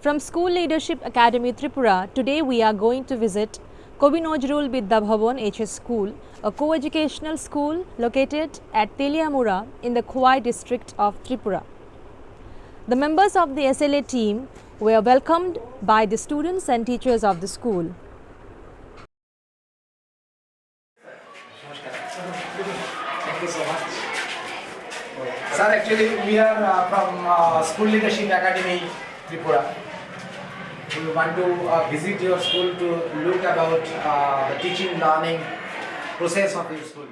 From School Leadership Academy Tripura, today we are going to visit Kobi Nojrul Bidya Bhavan HS School, a co-educational school located at Teliamura in the Khowai district of Tripura. The members of the SLA team were welcomed by the students and teachers of the school. Thank you so much. Sir, actually we are from School Leadership Academy Tripura. We want to visit your school to look about the teaching learning process of your school.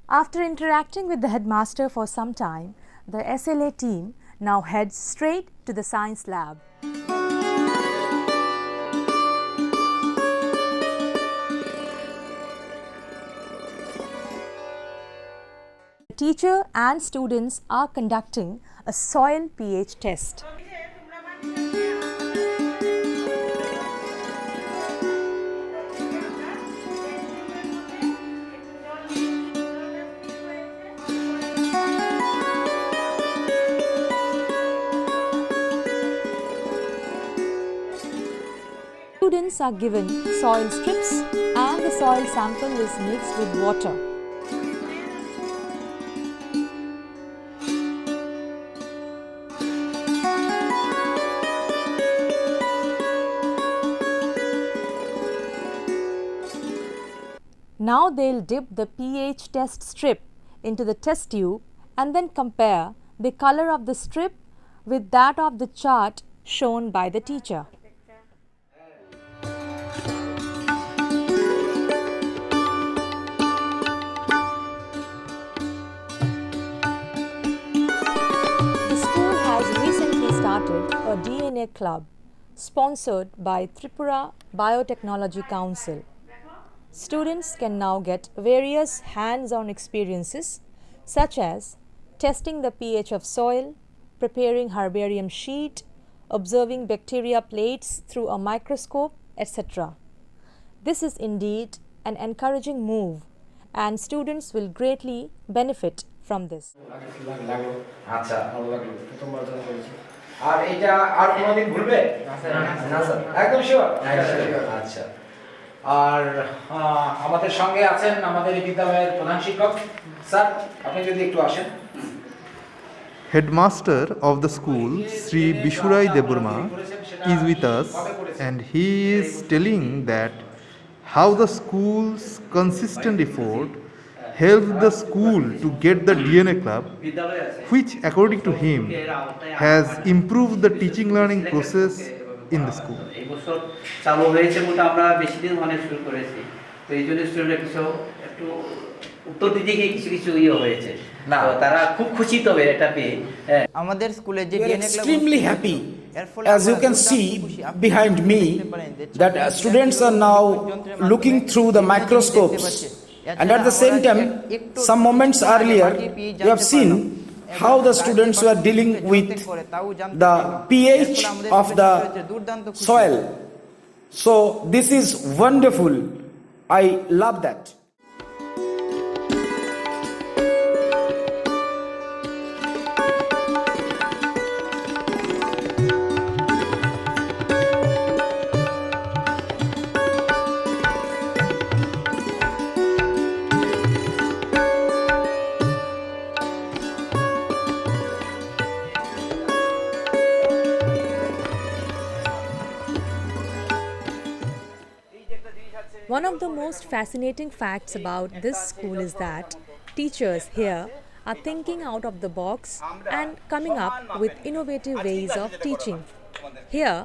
After interacting with the headmaster for some time, the SLA team now heads straight to the science lab. The teacher and students are conducting a soil pH test. Students are given soil strips and the soil sample is mixed with water. Now they'll dip the pH test strip into the test tube and then compare the color of the strip with that of the chart shown by the teacher. Started a DNA club sponsored by Tripura Biotechnology Council. Students can now get various hands-on experiences such as testing the pH of soil, preparing herbarium sheet, observing bacteria plates through a microscope, etc. This is indeed an encouraging move and students will greatly benefit from this. আর এটা আর কোনোদিন ভুলবে না sir একদম sure আচ্ছা আর আমাদের সঙ্গে আছেন আমাদের এই বিদ্যালয়ের প্রধান শিক্ষক স্যার আপনি যদি একটু আসেন Headmaster of the school Sri Bishurai Deburma is with us and he is telling that how the school's consistent effort helped the school to get the DNA club, which according to him has improved the teaching learning process in the school. এই বছর চালু হয়েছে বলতে আমরা বেশি দিন মানে শুরু করেছি তো এই জন্য স্টুডেন্টরা একটু উত্তর দিকে কিছু কিছু হয়েছে না তারা খুব খুশি তবে এটা পেয়ে আমাদের স্কুলে যে DNA club extremely happy as you can see behind me that students are now looking through the microscopes. And at the same time, some moments earlier, you have seen how the students were dealing with the pH of the soil. So this is wonderful. I love that. One of the most fascinating facts about this school is that teachers here are thinking out of the box and coming up with innovative ways of teaching. Here,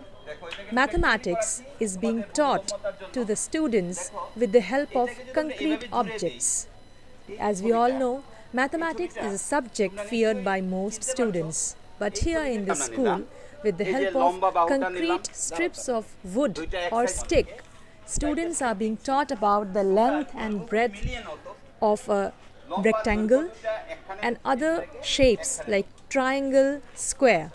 mathematics is being taught to the students with the help of concrete objects. As we all know, mathematics is a subject feared by most students. But here in this school, with the help of concrete strips of wood or stick, students are being taught about the length and breadth of a rectangle and other shapes like triangle, square.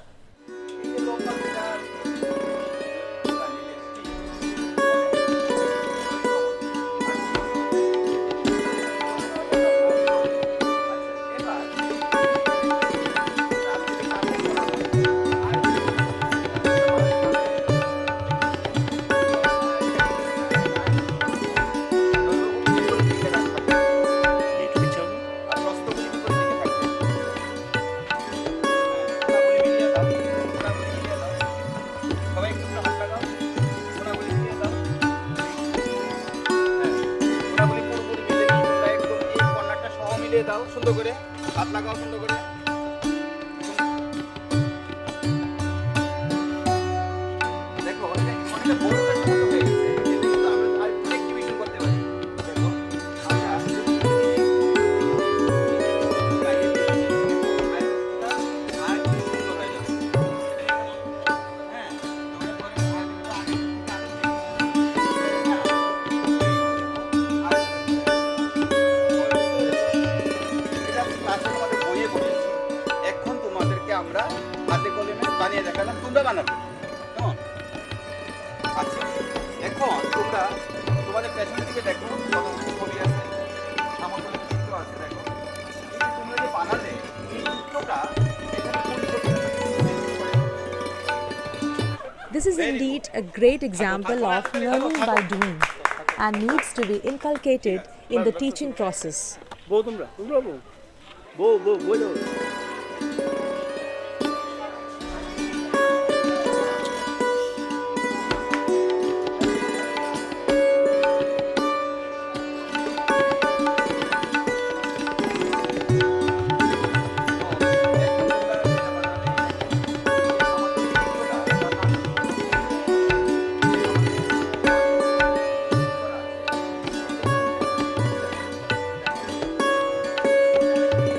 মিলিয়ে দাও সুন্দর করে, হাত লাগাও সুন্দর করে। দেখো এটা অনেকটা বড় একটা মতো হয়ে গেছে, এতে কিন্তু আমরা আরেকটু অ্যাক্টিভিশন করতে পারি। দেখো আমরা এখন তোমাদেরকে আমরা হাতে কলমে বানিয়ে দেখালাম, তোমরা বানাবে কেমন? আচ্ছা এখন তোমরা তোমাদের পেছনের দিকে দেখো, কতগুলো ছবি আছে, আমার কোনো চিত্র আছে। দেখো এই যে তোমরা যে বানালে এই চিত্রটা এখানে কোন ছবিটা This is indeed a great example of learning by doing and needs to be inculcated in the teaching process. বউ তোমরা তোমরা বউ বউ বউ যাও।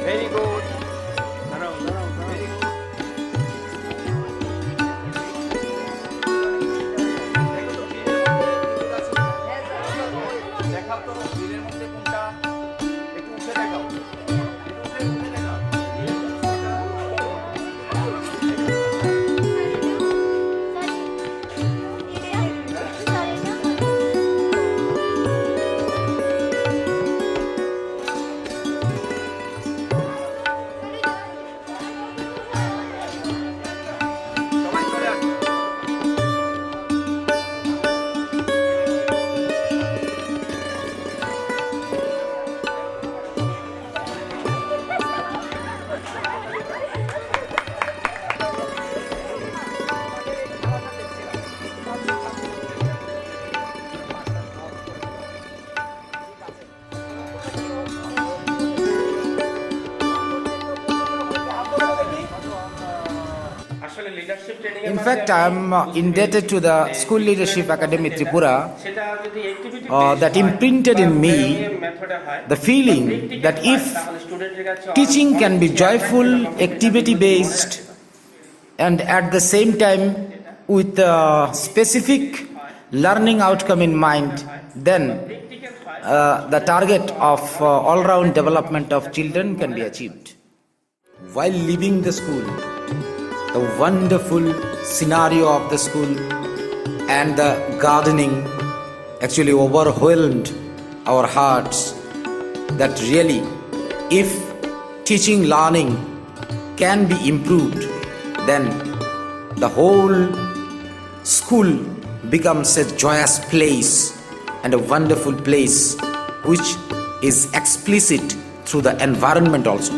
Very good. দাঁড়াও দাঁড়াও দাঁড়াও। দেখো তো দেখাও তো বিলের মধ্যে কোনটা, একটু উঠে দেখাও, একটু উঠে দেখাও। সবাই চলে আসো। In fact, I am indebted to the School Leadership Academy Tripura that imprinted in me the feeling that if teaching can be joyful, activity based, and at the same time with a specific learning outcome in mind, then the target of all round development of children can be achieved. While leaving the school, the wonderful scenario of the school and the gardening actually overwhelmed our hearts, that really if teaching learning can be improved, then the whole school becomes a joyous place and a wonderful place which is explicit through the environment also.